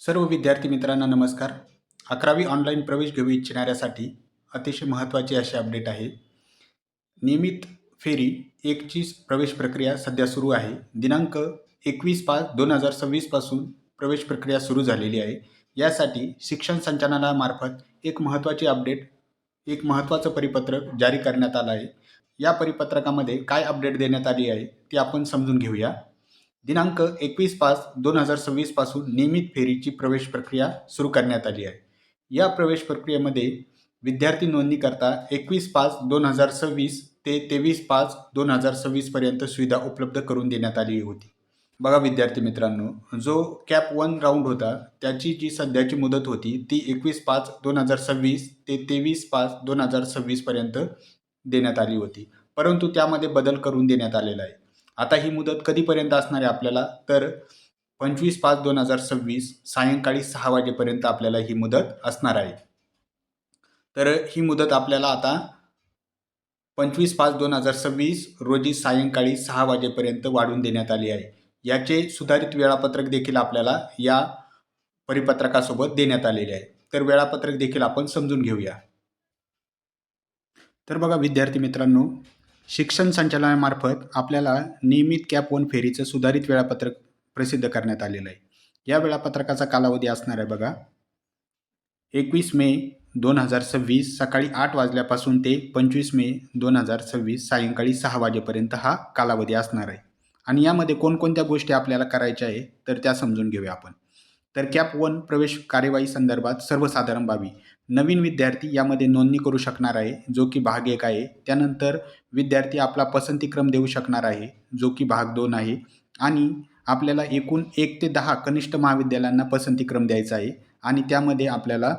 सर्व विद्यार्थी मित्रांना नमस्कार. 11वी ऑनलाईन प्रवेश घेऊ इच्छिणाऱ्यासाठी अतिशय महत्त्वाची अशी अपडेट आहे. नियमित फेरी 1ची प्रवेश प्रक्रिया सध्या सुरू आहे. दिनांक 21/5/2026 पासून प्रवेश प्रक्रिया सुरू झालेली आहे. यासाठी शिक्षण संचालनामार्फत एक महत्त्वाची अपडेट, एक महत्त्वाचं परिपत्रक जारी करण्यात आलं आहे. या परिपत्रकामध्ये काय अपडेट देण्यात आली आहे ती आपण समजून घेऊया. दिनांक 21/5/2026 पासून नियमित फेरीची प्रवेश प्रक्रिया सुरू करण्यात आली आहे. या प्रवेश प्रक्रियेमध्ये विद्यार्थी नोंदणीकरता 21/5/2026 ते 23/5/2026 पर्यंत सुविधा उपलब्ध करून देण्यात आली होती. बघा विद्यार्थी मित्रांनो, जो कॅप 1 राऊंड होता त्याची जी सध्याची मुदत होती ती 21/5/2026 ते 23/5/2026 पर्यंत देण्यात आली होती. परंतु त्यामध्ये बदल करून देण्यात आलेला आहे. आता ही मुदत कधीपर्यंत असणार आहे आपल्याला, तर 25/5/2026 सायंकाळी 6 वाजेपर्यंत आपल्याला ही मुदत असणार आहे. तर ही मुदत आपल्याला आता 25/5/2026 रोजी सायंकाळी 6 वाजेपर्यंत वाढवून देण्यात आली आहे. याचे सुधारित वेळापत्रक देखील आपल्याला या परिपत्रकासोबत देण्यात आलेले आहे. तर वेळापत्रक देखील आपण समजून घेऊया. तर बघा विद्यार्थी मित्रांनो, शिक्षण संचालनामार्फत आपल्याला नियमित कॅप 1 फेरीचं सुधारित वेळापत्रक प्रसिद्ध करण्यात आलेलं आहे. या वेळापत्रकाचा कालावधी असणार आहे बघा, 21 मे 2026 सकाळी 8 वाजल्यापासून ते 25 मे 2026 सायंकाळी 6 वाजेपर्यंत हा कालावधी असणार आहे. आणि यामध्ये कोणकोणत्या गोष्टी आपल्याला करायच्या आहे तर त्या समजून घेऊया आपण. तर कॅप 1 प्रवेश कार्यवाही संदर्भात सर्वसाधारण बाबी. नवीन विद्यार्थी यामध्ये नोंदणी करू शकणार आहे, जो की भाग 1 आहे. त्यानंतर विद्यार्थी आपला पसंतीक्रम देऊ शकणार आहे, जो की भाग 2 आहे. आणि आपल्याला एकूण 1 ते 10 कनिष्ठ महाविद्यालयांना पसंतीक्रम द्यायचा आहे. आणि त्यामध्ये आपल्याला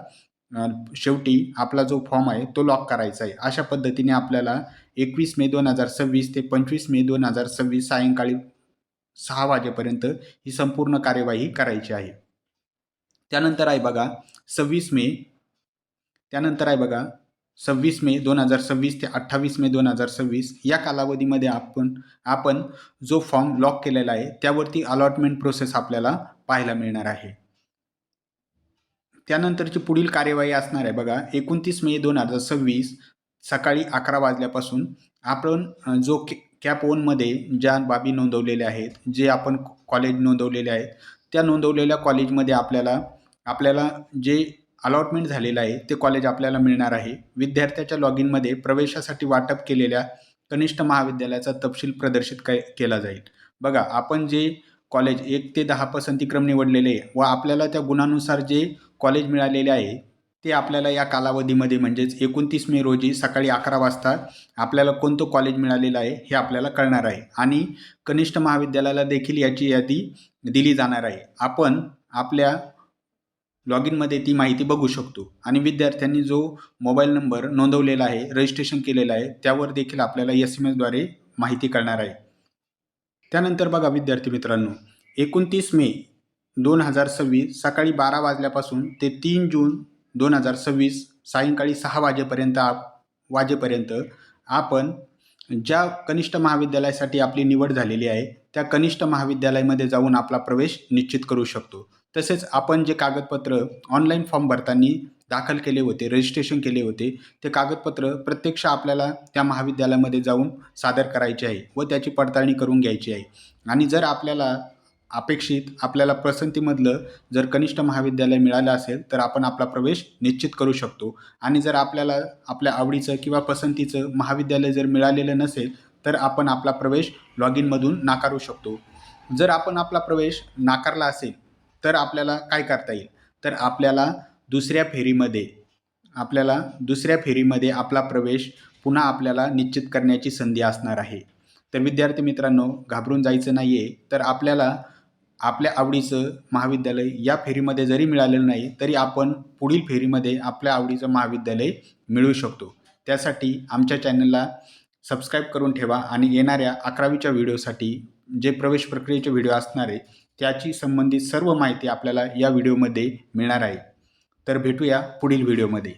शेवटी आपला जो फॉर्म आहे तो लॉक करायचा आहे. अशा पद्धतीने आपल्याला 21 मे 2026 ते 25 मे 2026 सायंकाळी 6 वाजेपर्यंत ही संपूर्ण कार्यवाही करायची आहे. त्यानंतर आहे बघा 26 मे 2026 ते 28 मे 2026 या कालावधीमध्ये आपण जो फॉर्म लॉक केलेला आहे त्यावरती अलॉटमेंट प्रोसेस आपल्याला पाहायला मिळणार आहे. त्यानंतरची पुढील कार्यवाही असणार आहे बघा, 29 मे 2026 सकाळी 11 वाजल्यापासून आपण जो कॅप 1मध्ये ज्या बाबी नोंदवलेल्या आहेत, जे आपण कॉलेज नोंदवलेले आहेत, त्या नोंदवलेल्या कॉलेजमध्ये आपल्याला जे अलॉटमेंट झालेलं आहे ते कॉलेज आपल्याला मिळणार आहे. विद्यार्थ्याच्या लॉग इनमध्ये प्रवेशासाठी वाटप केलेल्या कनिष्ठ महाविद्यालयाचा तपशील प्रदर्शित केला जाईल. बघा, आपण जे कॉलेज 1 ते 10 पसंतीक्रम निवडलेले व आपल्याला त्या गुणानुसार जे कॉलेज मिळालेले आहे ते आपल्याला या कालावधीमध्ये म्हणजेच 29 मे रोजी सकाळी 11 वाजता आपल्याला कोणतं कॉलेज मिळालेलं आहे हे आपल्याला कळणार आहे. आणि कनिष्ठ महाविद्यालयाला देखील याची यादी दिली जाणार आहे. आपण आपल्या लॉग इनमध्ये ती माहिती बघू शकतो. आणि विद्यार्थ्यांनी जो मोबाईल नंबर नोंदवलेला आहे, रजिस्ट्रेशन केलेलं आहे, त्यावर देखील आपल्याला SMS द्वारे माहिती कळणार आहे. त्यानंतर बघा विद्यार्थी मित्रांनो, 29 मे 2026 सकाळी 12 वाजल्यापासून ते 3 जून 2026 सायंकाळी 6 वाजेपर्यंत आपण ज्या कनिष्ठ महाविद्यालयासाठी आपली निवड झालेली आहे त्या कनिष्ठ महाविद्यालयामध्ये जाऊन आपला प्रवेश निश्चित करू शकतो. तसेच आपण जे कागदपत्र ऑनलाईन फॉर्म भरताना दाखल केले होते, रजिस्ट्रेशन केले होते, ते कागदपत्र प्रत्यक्ष आपल्याला त्या महाविद्यालयामध्ये जाऊन सादर करायचे आहे व त्याची पडताळणी करून घ्यायची आहे. आणि जर आपल्याला पसंतीमधलं जर कनिष्ठ महाविद्यालय मिळालं असेल तर आपण आपला प्रवेश निश्चित करू शकतो. आणि जर आपल्याला आपल्या आवडीचं किंवा पसंतीचं महाविद्यालय जर मिळालेलं नसेल तर आपण आपला प्रवेश लॉग इनमधून नाकारू शकतो. जर आपण आपला प्रवेश नाकारला असेल तर आपल्याला काय करता येईल, तर आपल्याला दुसऱ्या फेरीमध्ये आपला प्रवेश पुन्हा आपल्याला निश्चित करण्याची संधी असणार आहे. तर विद्यार्थी मित्रांनो, घाबरून जायचं नाही आहे. तर आपल्याला आपल्या आवडीचं महाविद्यालय या फेरीमध्ये जरी मिळालेलं नाही तरी आपण पुढील फेरीमध्ये आपल्या आवडीचं महाविद्यालय मिळवू शकतो. त्यासाठी आमच्या चॅनलला सबस्क्राईब करून ठेवा आणि येणाऱ्या 11वीच्या व्हिडिओसाठी जे प्रवेश प्रक्रियेचे व्हिडिओ असणार आहे त्याची संबंधित सर्व माहिती आपल्याला या व्हिडिओमध्ये मिळणार आहे. तर भेटूया पुढील व्हिडिओमध्ये.